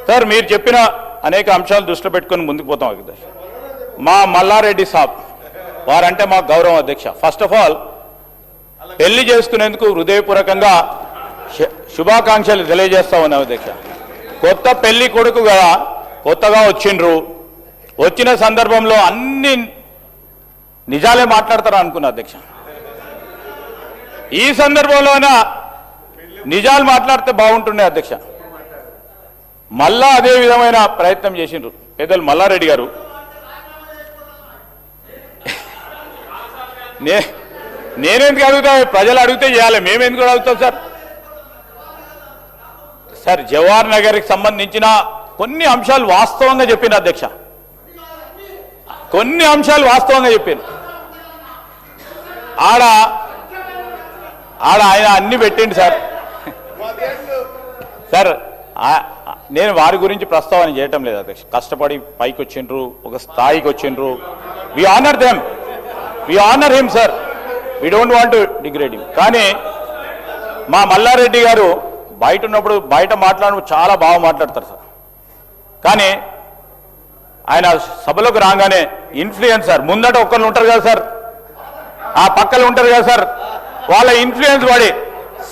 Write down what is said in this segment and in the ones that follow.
Sir మీరు చెప్పిన అనేక అంశాలు దృష్టిలో పెట్టుకొని ముందుకు పోతాం అధ్యక్ష. మా మల్లారెడ్డి సాబ్ వారంటే మా గౌరవం అధ్యక్ష. ఫస్ట్ ఆఫ్ ఆల్ పెళ్లి చేసుకునేందుకు హృదయపూర్వకంగా శుభాకాంక్షలు తెలియజేస్తా ఉన్నాం అధ్యక్ష. కొత్త పెళ్లి కొడుకు కదా, కొత్తగా వచ్చిండ్రు, వచ్చిన సందర్భంలో అన్ని నిజాలే మాట్లాడతారా అనుకున్నా అధ్యక్ష. ఈ సందర్భంలోనే నిజాలు మాట్లాడితే బాగుంటుండే అధ్యక్ష. మళ్ళా అదే విధమైన ప్రయత్నం చేసిండ్రు పెద్దలు మల్లారెడ్డి గారు. నేనెందుకు అడుగుతా, ప్రజలు అడిగితే చేయాలి, మేమెందుకు అడుగుతాం సార్. సార్ జవహర్ నగర్కి సంబంధించిన కొన్ని అంశాలు వాస్తవంగా చెప్పిన అధ్యక్ష, కొన్ని అంశాలు వాస్తవంగా చెప్పాను. ఆడ ఆయన అన్ని పెట్టిండు సార్. సార్ నేను వారి గురించి ప్రస్తావన చేయటం లేదు అధ్యక్ష. కష్టపడి పైకి వచ్చిండ్రు, ఒక స్థాయికి వచ్చిండ్రు. We honour them, we honour him sir, we don't want to degrade him. కానీ మా మల్లారెడ్డి గారు బయట ఉన్నప్పుడు బయట మాట్లాడడం చాలా బాగా మాట్లాడతారు సార్. కానీ ఆయన సభలోకి రాగానే ఇన్ఫ్లుయెన్సర్ ముందట ఒక్కరు ఉంటారు కదా సార్, ఆ పక్కలు ఉంటారు కదా సార్, వాళ్ళ ఇన్ఫ్లుయెన్స్ పడి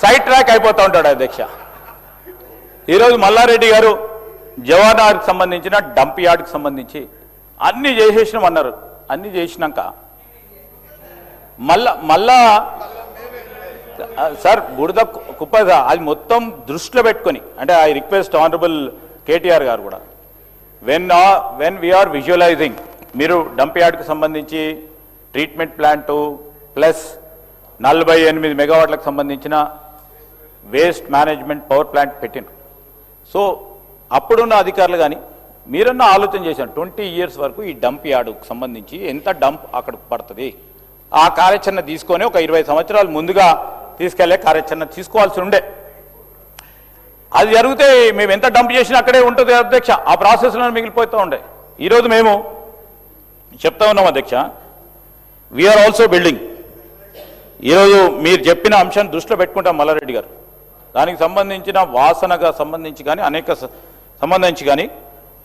సైడ్ ట్రాక్ అయిపోతూ ఉంటాడు అధ్యక్ష. ఈరోజు మల్లారెడ్డి గారు జవహర్ నగర్కి సంబంధించిన డంప్ యార్డ్కి సంబంధించి అన్నీ చేసేసినామన్నారు. అన్నీ చేసినాక మళ్ళా సార్ బురద కుప్ప అది మొత్తం దృష్టిలో పెట్టుకొని, అంటే ఐ రిక్వెస్ట్ ఆనరబుల్ కేటీఆర్ గారు కూడా వెన్ వీఆర్ విజువలైజింగ్, మీరు డంప్ యార్డ్కి సంబంధించి ట్రీట్మెంట్ ప్లాంటు ప్లస్ 48 మెగావాట్లకు సంబంధించిన వేస్ట్ మేనేజ్మెంట్ పవర్ ప్లాంట్ పెట్టిండ్రు. సో అప్పుడున్న అధికారులు కానీ మీరన్నా ఆలోచన చేశారు 20 years వరకు ఈ డంప్ యార్డుకు సంబంధించి ఎంత డంప్ అక్కడ పడుతుంది, ఆ కార్యాచరణ తీసుకొని ఒక 20 సంవత్సరాలు ముందుగా తీసుకెళ్లే కార్యాచరణ తీసుకోవాల్సి ఉండే. అది జరిగితే మేము ఎంత డంప్ చేసినా అక్కడే ఉంటుంది అధ్యక్ష, ఆ ప్రాసెస్లో మిగిలిపోతూ ఉండే. ఈరోజు మేము చెప్తా ఉన్నాం అధ్యక్ష, వీఆర్ ఆల్సో బిల్డింగ్. ఈరోజు మీరు చెప్పిన అంశాన్ని దృష్టిలో పెట్టుకుంటాం మల్లారెడ్డి గారు, దానికి సంబంధించిన వాసనగా సంబంధించి కానీ అనేక సంబంధించి కానీ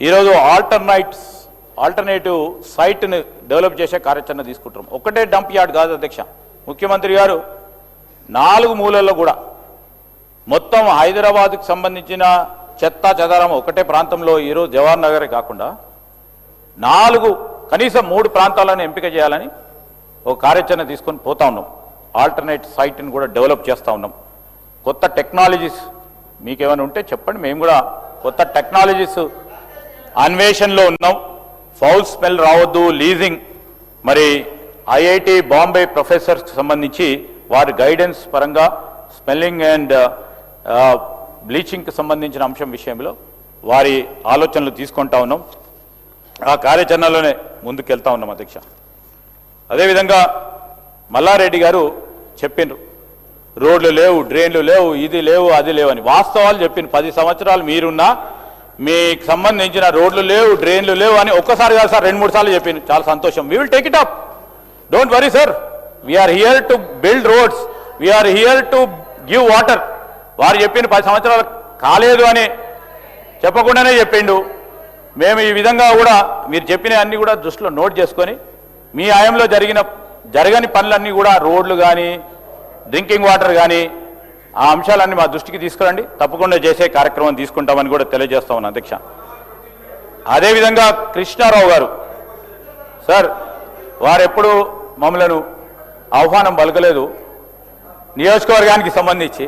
ఈరోజు ఆల్టర్నేటివ్ సైట్ని డెవలప్ చేసే కార్యాచరణ తీసుకుంటాం. ఒక్కటే డంప్ యార్డ్ కాదు అధ్యక్ష, ముఖ్యమంత్రి గారు 4 మూలల్లో కూడా మొత్తం హైదరాబాద్కి సంబంధించిన చెత్తా చెదారం ఒకటే ప్రాంతంలో ఈరోజు జవహర్ నగరే కాకుండా 4 కనీసం 3 ప్రాంతాలను ఎంపిక చేయాలని ఒక కార్యాచరణ తీసుకొని పోతా ఉన్నాం. ఆల్టర్నేట్ సైట్ని కూడా డెవలప్ చేస్తూ ఉన్నాం. కొత్త టెక్నాలజీస్ మీకేమైనా ఉంటే చెప్పండి, మేము కూడా కొత్త టెక్నాలజీస్ అన్వేషణలో ఉన్నాం. ఫౌల్ స్మెల్ రావద్దు, లీజింగ్, మరి ఐఐటి బాంబే ప్రొఫెసర్స్కి సంబంధించి వారి గైడెన్స్ పరంగా స్మెల్లింగ్ అండ్ బ్లీచింగ్కి సంబంధించిన అంశం విషయంలో వారి ఆలోచనలు తీసుకుంటా ఉన్నాం. ఆ కార్యాచరణలోనే ముందుకెళ్తా ఉన్నాం అధ్యక్ష. అదేవిధంగా మల్లారెడ్డి గారు చెప్పిండ్రు రోడ్లు లేవు, డ్రైన్లు లేవు, ఇది లేవు, అది లేవు అని. వాస్తవాలు చెప్పింది. 10 సంవత్సరాలు మీరున్నా మీకు సంబంధించిన రోడ్లు లేవు, డ్రైన్లు లేవు అని ఒక్కసారి కాదు సార్ 2-3 సార్లు చెప్పింది. చాలా సంతోషం. We will take it up, don't worry sir, we are here to build roads, we are here to give water. వారు చెప్పిన 10 సంవత్సరాలు కాలేదు అని చెప్పకుండానే చెప్పిండు. మేము ఈ విధంగా కూడా మీరు చెప్పిన అన్ని కూడా దృష్టిలో నోట్ చేసుకొని మీ హయాంలో జరగని పనులన్నీ కూడా రోడ్లు కానీ డ్రింకింగ్ వాటర్ కానీ ఆ అంశాలన్నీ మా దృష్టికి తీసుకురండి, తప్పకుండా చేసే కార్యక్రమం తీసుకుంటామని కూడా తెలియజేస్తా ఉన్నాను అధ్యక్ష. అదేవిధంగా కృష్ణారావు గారు సార్, వారెప్పుడు మమ్మలను ఆహ్వానం పలకలేదు నియోజకవర్గానికి సంబంధించి.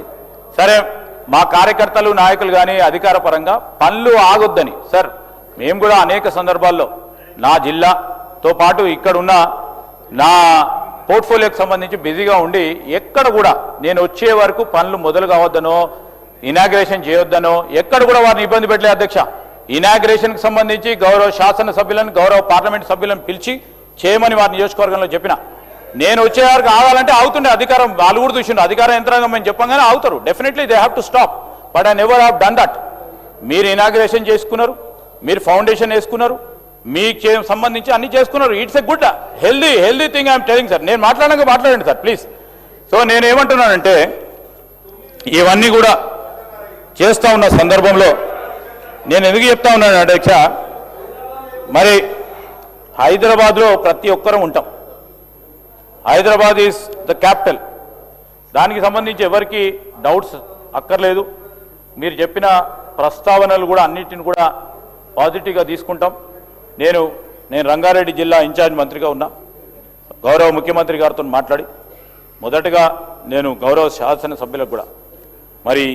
సరే మా కార్యకర్తలు నాయకులు కానీ అధికార పరంగా పనులు ఆగొద్దని సార్ మేము కూడా అనేక సందర్భాల్లో నా జిల్లాతో పాటు ఇక్కడున్న నా పోర్ట్ఫోలియోకి సంబంధించి బిజీగా ఉండి ఎక్కడ కూడా నేను వచ్చే వరకు పనులు మొదలు కావద్దనో ఇనాగ్రేషన్ చేయొద్దనో ఎక్కడ కూడా వారిని ఇబ్బంది పెట్టలే అధ్యక్ష. ఇనాగ్రేషన్కి సంబంధించి గౌరవ శాసనసభ్యులను గౌరవ పార్లమెంట్ సభ్యులను పిలిచి చేయమని వారి నియోజకవర్గంలో చెప్పిన. నేను వచ్చే వరకు ఆగాలంటే ఆగుతుండే అధికారం, వాళ్ళు కూడా చూసిండు అధికార యంత్రాంగం మేము చెప్పంగానే ఆగుతారు. Definitely they have to stop, but I never have done that. మీరు ఇనాగ్రేషన్ చేసుకున్నారు, మీరు ఫౌండేషన్ వేసుకున్నారు, మీకు సంబంధించి అన్ని చేసుకున్నారు. It's a good healthy thing I'm telling sir. నేను మాట్లాడండి సార్ ప్లీజ్. సో నేను ఏమంటున్నానంటే ఇవన్నీ కూడా చేస్తూ ఉన్న సందర్భంలో నేను ఎందుకు చెప్తా ఉన్నాను అధ్యక్ష, మరి హైదరాబాద్లో ప్రతి ఒక్కరూ ఉంటాం. Hyderabad is the capital. దానికి సంబంధించి ఎవరికి డౌట్స్ అక్కర్లేదు. మీరు చెప్పిన ప్రస్తావనలు కూడా అన్నిటిని కూడా పాజిటివ్గా తీసుకుంటాం. నేను రంగారెడ్డి జిల్లా ఇన్ఛార్జ్ మంత్రిగా ఉన్నా. గౌరవ ముఖ్యమంత్రి గారితో మాట్లాడి మొదటగా నేను గౌరవ శాసనసభ్యులకు కూడా మరి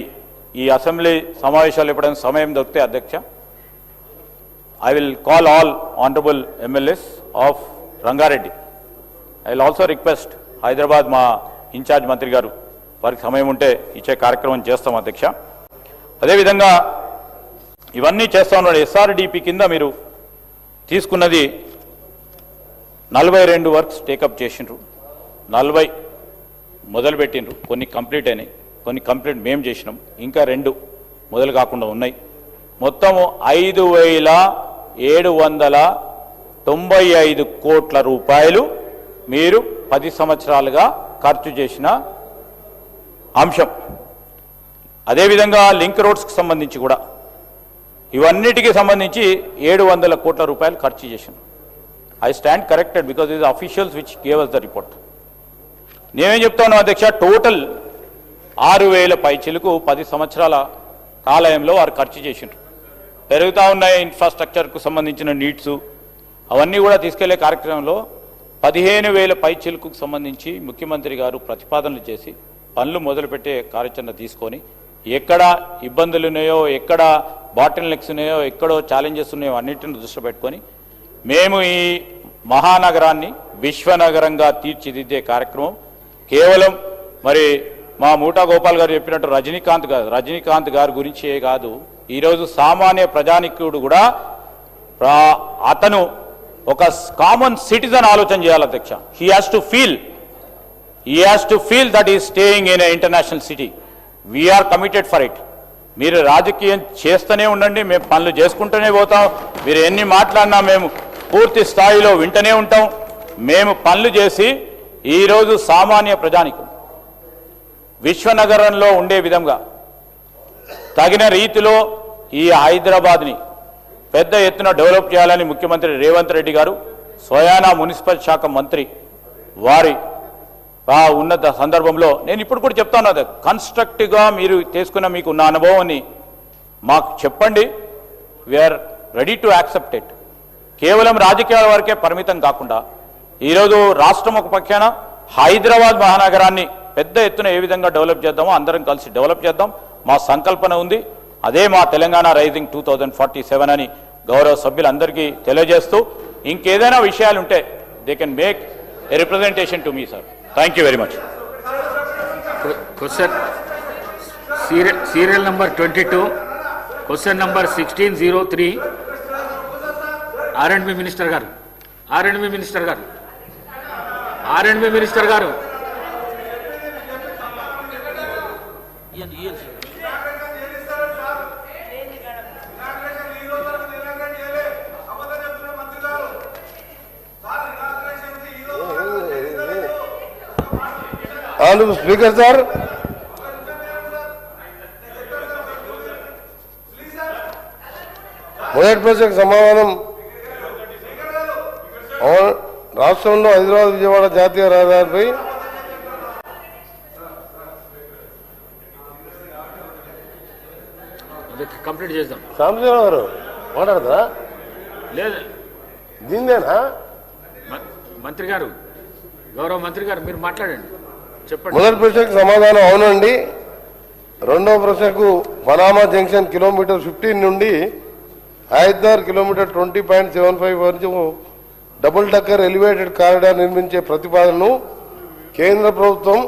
ఈ అసెంబ్లీ సమావేశాలు ఎప్పుడైనా సమయం దొరికితే అధ్యక్ష, I will call all honorable MLAs of Rangareddy. I will also request Hyderabad మా ఇన్ఛార్జ్ మంత్రి గారు వారికి సమయం ఉంటే ఇచ్చే కార్యక్రమం చేస్తాం అధ్యక్ష. అదేవిధంగా ఇవన్నీ చేస్తా ఉన్నాడు. SRDP కింద మీరు తీసుకున్నది 42 వర్క్స్ టేకప్ చేసిండ్రు, 40 మొదలుపెట్టిండ్రు. కొన్ని కంప్లీట్ అయినాయి, కొన్ని కంప్లీట్ మేము చేసినాం, ఇంకా 2 మొదలు కాకుండా ఉన్నాయి. మొత్తము 5,795 కోట్ల రూపాయలు మీరు 10 సంవత్సరాలుగా ఖర్చు చేసిన అంశం. అదేవిధంగా లింక్ రోడ్స్కి సంబంధించి కూడా ఇవన్నిటికీ సంబంధించి 700 కోట్ల రూపాయలు ఖర్చు చేసాం. I stand corrected because is officials which gave us the report. నేనేం చెప్తాను అధ్యక్ష, టోటల్ 6,000 పైచిలకు 10 సంవత్సరాల కాలయంలో వారు ఖర్చు చేసిండ్రు. పెరుగుతూ ఉన్నాయి ఇన్ఫ్రాస్ట్రక్చర్కు సంబంధించిన నీడ్స్ అవన్నీ కూడా తీసుకెళ్లే కార్యక్రమంలో 15,000 పైచిలకు సంబంధించి ముఖ్యమంత్రి గారు ప్రతిపాదనలు చేసి పనులు మొదలుపెట్టే కార్యాచరణ తీసుకొని ఎక్కడ ఇబ్బందులు ఉన్నాయో, ఎక్కడ బాటిల్ నెక్స్ ఉన్నాయో, ఎక్కడో ఛాలెంజెస్ ఉన్నాయో అన్నింటిని దృష్టి పెట్టుకొని మేము ఈ మహానగరాన్ని విశ్వనగరంగా తీర్చిదిద్దే కార్యక్రమం కేవలం మరి మా మూటా గోపాల్ గారు చెప్పినట్టు రజనీకాంత్ గారి గురించే కాదు, ఈరోజు సామాన్య ప్రజానికుడు కూడా అతను ఒక కామన్ సిటిజన్ ఆలోచన చేయాలి అధ్యక్ష. He has to feel that is staying in a international city. We are committed for it. మీరు రాజకీయం చేస్తూనే ఉండండి, మేము పనులు చేసుకుంటూనే పోతాం. మీరు ఎన్ని మాట్లాడినా మేము పూర్తి స్థాయిలో వింటూనే ఉంటాం. మేము పనులు చేసి ఈరోజు సామాన్య ప్రజానికం విశ్వనగరంలో ఉండే విధంగా తగిన రీతిలో ఈ హైదరాబాద్ని పెద్ద ఎత్తున డెవలప్ చేయాలని ముఖ్యమంత్రి రేవంత్ రెడ్డి గారు స్వయానా మున్సిపల్ శాఖ మంత్రి వారి ఉన్నత సందర్భంలో నేను ఇప్పుడు కూడా చెప్తాను, అది కన్స్ట్రక్టివ్గా మీరు తీసుకున్న మీకున్న అనుభవాన్ని మాకు చెప్పండి. We are ready to accept it. కేవలం రాజకీయాల వరకే పరిమితం కాకుండా ఈరోజు రాష్ట్రం ఒక పక్షాన హైదరాబాద్ మహానగరాన్ని పెద్ద ఎత్తున ఏ విధంగా డెవలప్ చేద్దామో అందరం కలిసి డెవలప్ చేద్దాం. మా సంకల్పన ఉంది. అదే మా తెలంగాణ రైజింగ్ 2047 అని గౌరవ సభ్యులందరికీ తెలియజేస్తూ ఇంకేదైనా విషయాలుంటే they can make a representation to me sir. Thank you very much. Question serial number 22, question number 1603. R and B minister గారు. స్పీకర్ సార్, మొదటి ప్రశ్నకు సమాధానం. రాష్ట్రంలో హైదరాబాద్ విజయవాడ జాతీయ రహదారిపై కంప్లీట్ చేద్దాం. సాంబశివరావు గారు మాట్లాడతారా? లేదు, దీనిదేనా మంత్రి గారు, గౌరవ మంత్రి గారు మీరు మాట్లాడండి, చెప్పండి. మొదటి ప్రశ్నకు సమాధానం అవునండి. రెండవ ప్రశ్నకు పనామా జంక్షన్ కిలోమీటర్ 15 నుండి హైదరాబాద్ కిలోమీటర్ 20.75 వరకు డబుల్ డక్కర్ ఎలివేటెడ్ కారిడార్ నిర్మించే ప్రతిపాదనను కేంద్ర ప్రభుత్వం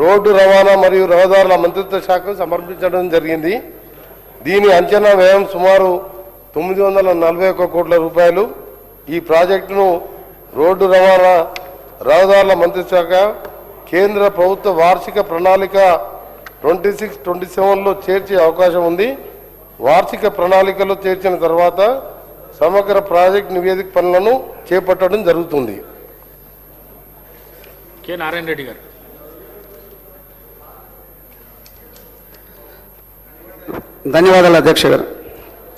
రోడ్డు రవాణా మరియు రహదారుల మంత్రిత్వ శాఖకు సమర్పించడం జరిగింది. దీని అంచనా వ్యయం సుమారు 941 కోట్ల రూపాయలు. ఈ ప్రాజెక్టును రోడ్డు రవాణా రహదారుల మంత్రిత్వ శాఖ కేంద్ర ప్రభుత్వ వార్షిక ప్రణాళిక 26-27లో చేర్చే అవకాశం ఉంది. వార్షిక ప్రణాళికలో చేర్చిన తర్వాత సమగ్ర ప్రాజెక్ట్ నివేదిక పనులను చేపట్టడం జరుగుతుంది. కె నారాయణ రెడ్డి గారు. ధన్యవాదాలు అధ్యక్ష గారు.